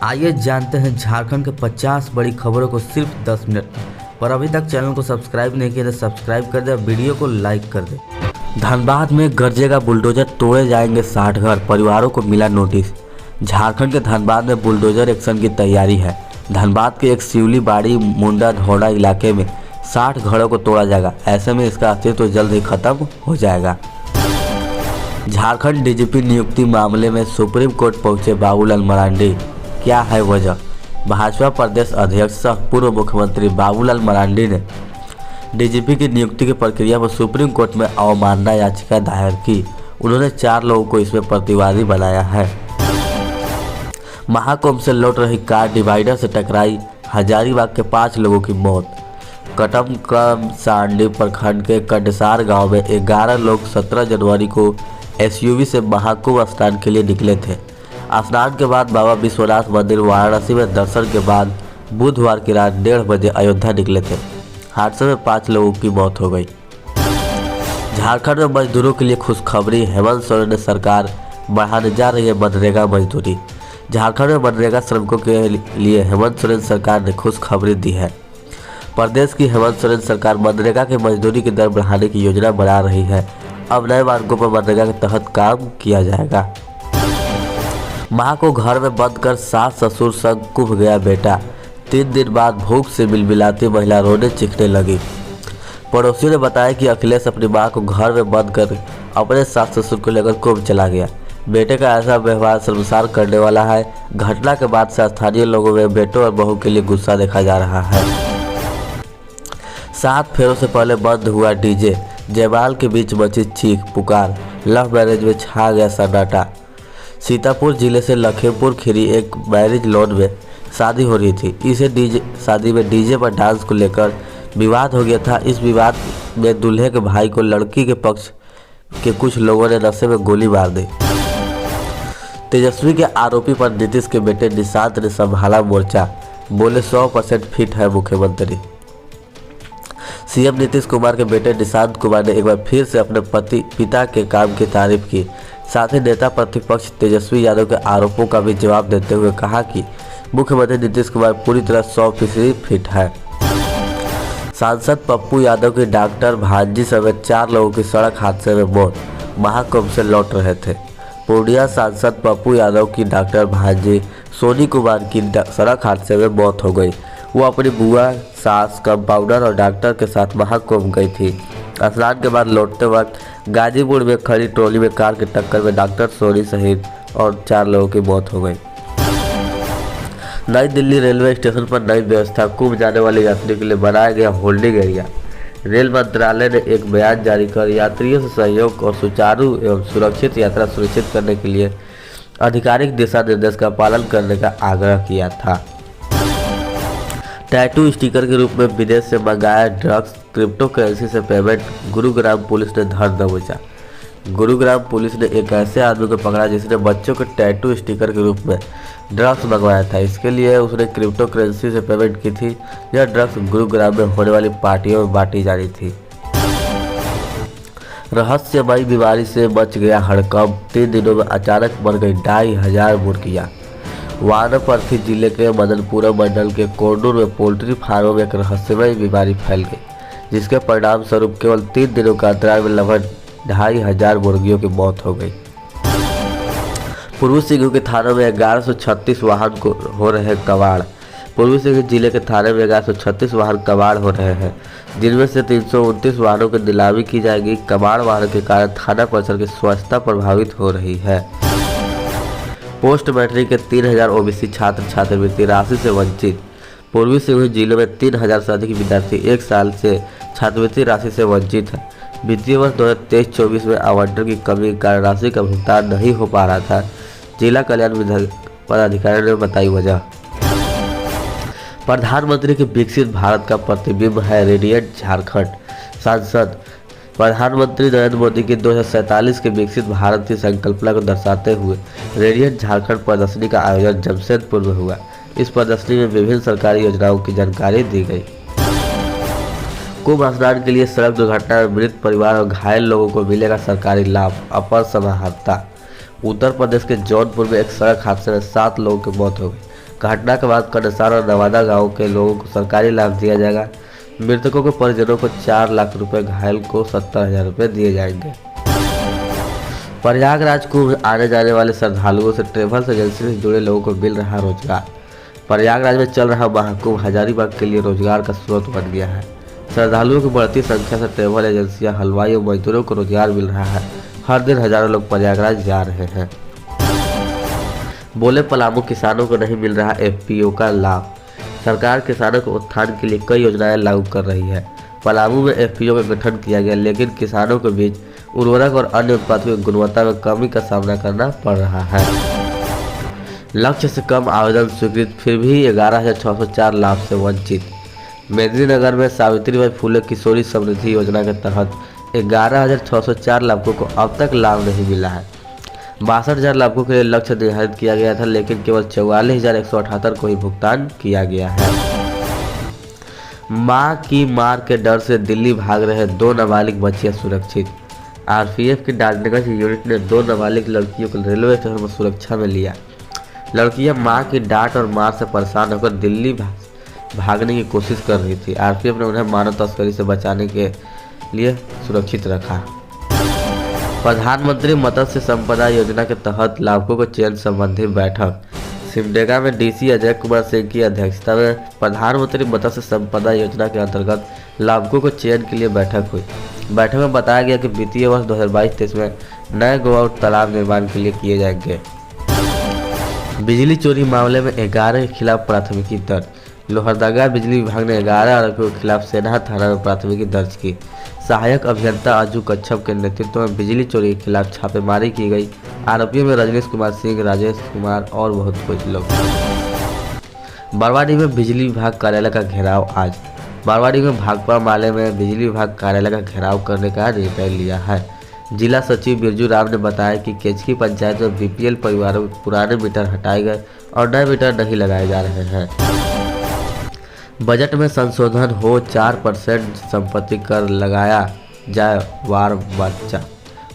आइए जानते हैं झारखंड के 50 बड़ी खबरों को सिर्फ 10 मिनट में। पर अभी तक चैनल को सब्सक्राइब नहीं किया तो सब्सक्राइब कर दे, वीडियो को लाइक कर दे। धनबाद में गरजेगा बुलडोजर, तोड़े जाएंगे 60 घर, परिवारों को मिला नोटिस। झारखंड के धनबाद में बुलडोजर एक्शन की तैयारी है। धनबाद के एक शिवली बाड़ी मुंडा धौड़ा इलाके में 60 घरों को तोड़ा जाएगा। ऐसे में इसका अस्तित्व जल्द ही खत्म हो जाएगा। झारखंड डीजीपी नियुक्ति मामले में सुप्रीम कोर्ट पहुंचे बाबूलाल मरांडी, क्या है वजह? भाजपा प्रदेश अध्यक्ष सह पूर्व मुख्यमंत्री बाबूलाल मरांडी ने डीजीपी की नियुक्ति की प्रक्रिया में सुप्रीम कोर्ट में अवमानना याचिका दायर की। उन्होंने 4 लोगों को इसमें प्रतिवादी बनाया है। महाकुंभ से लौट रही कार डिवाइडर से टकराई, हजारीबाग के 5 लोगों की मौत। कटमक्रम सांडी प्रखंड के कंडसार गांव में 11 लोग 17 जनवरी को एसयूवी से महाकुंभ स्नान के लिए निकले थे। स्नान के बाद बाबा विश्वनाथ मंदिर वाराणसी में दर्शन के बाद बुधवार की रात 1:30 बजे अयोध्या निकले थे। हादसे में 5 लोगों की मौत हो गई। झारखंड में मजदूरों के लिए खुशखबरी, हेमंत सोरेन ने सरकार बढ़ाने जा रही है मनरेगा मजदूरी। झारखंड में मनरेगा श्रमिकों के लिए हेमंत सोरेन सरकार ने खुशखबरी दी है। प्रदेश की हेमंत सोरेन सरकार मनरेगा के मजदूरी की दर बढ़ाने की योजना बना रही है। अब नए मार्गों पर मनरेगा के तहत काम किया जाएगा। मां को घर में बंद कर सास ससुर संग कुभ गया बेटा। 3 दिन बाद भूख से बिलबिलाती महिला रोने चीखने लगी। पड़ोसियों ने बताया कि अखिलेश अपनी मां को घर में बंद कर अपने सास ससुर को लेकर कुभ चला गया। बेटे का ऐसा व्यवहार शर्मसार करने वाला है। घटना के बाद से स्थानीय लोगों में बेटों और बहू के लिए गुस्सा देखा जा रहा है। 7 फेरों से पहले बंद हुआ डीजे, जयमाल के बीच मची चीख पुकार, लव मैरिज में छा गया सन्नाटा। सीतापुर जिले से लखीमपुर खीरी एक मैरिज लॉन में शादी हो रही थी। इसे शादी में डीजे पर डांस को लेकर विवाद हो गया था। इस विवाद में दूल्हे के भाई को लड़की के पक्ष के कुछ लोगों ने नशे में गोली मार दी। तेजस्वी के आरोपी पर नीतीश के बेटे निशांत ने संभाला मोर्चा, बोले 100% फिट है मुख्यमंत्री। सीएम नीतीश कुमार के बेटे निशांत कुमार ने एक बार फिर से अपने पिता के काम की तारीफ की। साथ ही नेता प्रतिपक्ष तेजस्वी यादव के आरोपों का भी जवाब देते हुए कहा कि मुख्यमंत्री नीतीश कुमार पूरी तरह 100% फिट है। सांसद पप्पू यादव की डॉक्टर भांजी समेत 4 लोगों की सड़क हादसे में मौत, महाकुंभ से लौट रहे थे। पूर्णिया सांसद पप्पू यादव की डॉक्टर भांजी सोनी कुमार की सड़क हादसे में मौत हो गई। वो अपनी बुआ, सास, कंपाउंडर और डॉक्टर के साथ महाकुंभ गई थी। स्नान के बाद लौटते वक्त गाजीपुर में खड़ी ट्रॉली में कार की टक्कर में डॉक्टर सोनी सहित और 4 लोगों की मौत हो गई। नई दिल्ली रेलवे स्टेशन पर नई व्यवस्था, कुंभ जाने वाले यात्रियों के लिए बनाया गया होल्डिंग एरिया। रेल मंत्रालय ने एक बयान जारी कर यात्रियों से सहयोग और सुचारू एवं सुरक्षित यात्रा सुनिश्चित करने के लिए आधिकारिक दिशा निर्देश का पालन करने का आग्रह किया था। टैटू स्टिकर के रूप में विदेश से मंगाया ड्रग्स, क्रिप्टो करेंसी से पेमेंट, गुरुग्राम पुलिस ने धर दबोचा। गुरुग्राम पुलिस ने एक ऐसे आदमी को पकड़ा जिसने बच्चों के टैटू स्टिकर के रूप में ड्रग्स मंगवाया था। इसके लिए उसने क्रिप्टो करेंसी से पेमेंट की थी। यह ड्रग्स गुरुग्राम में होने वाली पार्टियों में बांटी जानी थी। रहस्यमयी बीमारी से मच गया हड़कंप, 3 दिनों में अचानक मर गई 2,500 मुर्गियाँ। वानपर्थी जिले के मदनपुरम मंडल के कोंडूर में पोल्ट्री फार्मों में एक रहस्यमयी बीमारी फैल गई, जिसके परिणाम स्वरूप केवल 3 दिनों का अंतराल में लगभग 2,500 मुर्गियों की मौत हो गई। पूर्वी सिंहभूम के थानों में 1136 वाहन को हो रहे कबाड़। पूर्वी सिंहभूम जिले के थाने में 1136 वाहन कबाड़ हो रहे हैं, जिनमें से 329 वाहनों की नीलामी की जाएगी। कबाड़ वाहन के कारण थाना परिसर की स्वच्छता प्रभावित हो रही है। पोस्ट मैट्रिक के 3000 ओबीसी छात्र छात्रवृत्ति राशि से वंचित। पूर्वी सिंहभूम जिले में 3000 से अधिक विद्यार्थी 1 साल से छात्रवृत्ति राशि से वंचित है। वित्तीय वर्ष 2023-24 में आवंटन की कमी के कारण राशि का भुगतान नहीं हो पा रहा था। जिला कल्याण पदाधिकारी ने बताई वजह। प्रधानमंत्री के विकसित भारत का प्रतिबिंब है रेडिएंट झारखंड। सांसद प्रधानमंत्री नरेंद्र मोदी की 2047 के विकसित भारत की संकल्पना को दर्शाते हुए रेडिएंट झारखंड प्रदर्शनी का आयोजन जमशेदपुर में हुआ। इस प्रदर्शनी में विभिन्न सरकारी योजनाओं की जानकारी दी गई। कुंभ स्नान के लिए सड़क दुर्घटना में मृत परिवार और घायल लोगों को मिलेगा सरकारी लाभ, अपर समाहर्ता। उत्तर प्रदेश के जौनपुर में एक सड़क हादसे में 7 लोगों की मौत हो गई। घटना के बाद कंडसार और नवादा गांव के लोगों को सरकारी लाभ दिया जाएगा। मृतकों के परिजनों को 4 लाख रुपए, घायल को 70,000 रुपये दिए जाएंगे। प्रयागराज कुंभ आने जाने वाले श्रद्धालुओं से ट्रेवल्स एजेंसी से जुड़े लोगों को मिल रहा रोजगार। प्रयागराज में चल रहा महाकुंभ हजारीबाग के लिए रोजगार का स्रोत बन गया है। श्रद्धालुओं की बढ़ती संख्या से ट्रेवल एजेंसियां, हलवाई और मजदूरों को रोजगार मिल रहा है। हर दिन हजारों लोग प्रयागराज जा रहे हैं। बोले पलामू किसानों को नहीं मिल रहा एफपीओ का लाभ। सरकार किसानों के उत्थान के लिए कई योजनाएं लागू कर रही है। पलामू में एफपीओ का गठन किया गया, लेकिन किसानों के बीच उर्वरक और अन्य उत्पादों की गुणवत्ता में कमी का सामना करना पड़ रहा है। लक्ष्य से कम आवेदन स्वीकृत, फिर भी 11,604 लाभ से वंचित। मेदिनीनगर में सावित्रीबाई फुले किशोरी समृद्धि योजना के तहत 11,604 लाभुकों को अब तक लाभ नहीं मिला है। 62,000 लाभुकों के लिए लक्ष्य निर्धारित किया गया था, लेकिन केवल 44,178 को ही भुगतान किया गया है। मां की मार के डर से दिल्ली भाग रहे 2 नाबालिग बच्चियां सुरक्षित। आरपीएफ की डालटनगंज यूनिट ने 2 नाबालिग लड़कियों को रेलवे स्टेशन पर सुरक्षा में लिया। लड़कियां मां की डांट और मार से परेशान होकर दिल्ली भागने की कोशिश कर रही थी। आरपीएफ ने उन्हें मानव तस्करी से बचाने के लिए सुरक्षित रखा। प्रधानमंत्री मत्स्य संपदा योजना के तहत लाभुकों को चयन संबंधी बैठक। सिमडेगा में डीसी अजय कुमार सिंह की अध्यक्षता में प्रधानमंत्री मत्स्य संपदा योजना के अंतर्गत लाभुकों को चयन के लिए बैठक हुई। बैठक में बताया गया कि वित्तीय वर्ष 2022-23 में नए गोवा और तालाब निर्माण के लिए किए जाएंगे। बिजली चोरी मामले में 11 के खिलाफ प्राथमिकी दर्ज। लोहरदगा बिजली विभाग ने 11 आरोपियों के खिलाफ सेना थाना में प्राथमिकी दर्ज की। सहायक अभियंता अजू कच्छप के नेतृत्व में बिजली चोरी के खिलाफ छापेमारी की गई। आरोपियों में रजनीश कुमार सिंह, राजेश कुमार और बहुत कुछ लोग। बरवाडी में बिजली विभाग कार्यालय का घेराव। आज बरवाडी में भाकपा माले में बिजली विभाग कार्यालय का घेराव करने का निर्णय लिया है। जिला सचिव बिरजू राम ने बताया कि केचकी पंचायत में बीपीएल परिवारों में पुराने मीटर हटाए गए और नए मीटर नहीं लगाए जा रहे हैं। बजट में संशोधन हो, 4% संपत्ति कर लगाया जाए।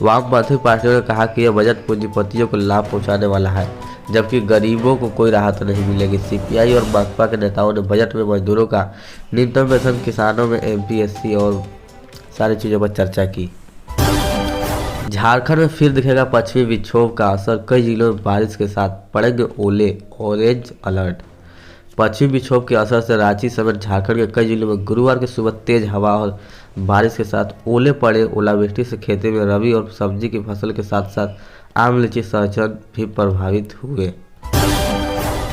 वामपंथी पार्टियों ने कहा कि यह बजट पूंजीपतियों को लाभ पहुंचाने वाला है, जबकि गरीबों को कोई राहत नहीं मिलेगी। सीपीआई और माकपा के नेताओं ने बजट में मजदूरों का न्यूनतम वेतन, किसानों में एमपीएससी और सारी चीज़ों पर चर्चा की। झारखंड में फिर दिखेगा पश्चिमी विक्षोभ का असर। कई जिलों में बारिश के साथ पड़ेंगे ओले, ऑरेंज अलर्ट। पश्चिमी विक्षोभ के असर से रांची समेत झारखंड के कई जिलों में गुरुवार की सुबह तेज हवा और बारिश के साथ ओले पड़े। ओलावृष्टि से खेती में रबी और सब्जी की फसल के साथ साथ आम, लीची, सहजन भी प्रभावित हुए।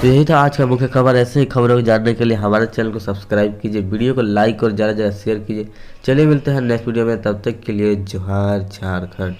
तो यही था आज का मुख्य खबर। ऐसे ही खबरों को जानने के लिए हमारे चैनल को सब्सक्राइब कीजिए, वीडियो को लाइक और ज़्यादा से ज़्यादा शेयर कीजिए। चलिए मिलते हैं नेक्स्ट वीडियो में, तब तक के लिए जोहार झारखंड।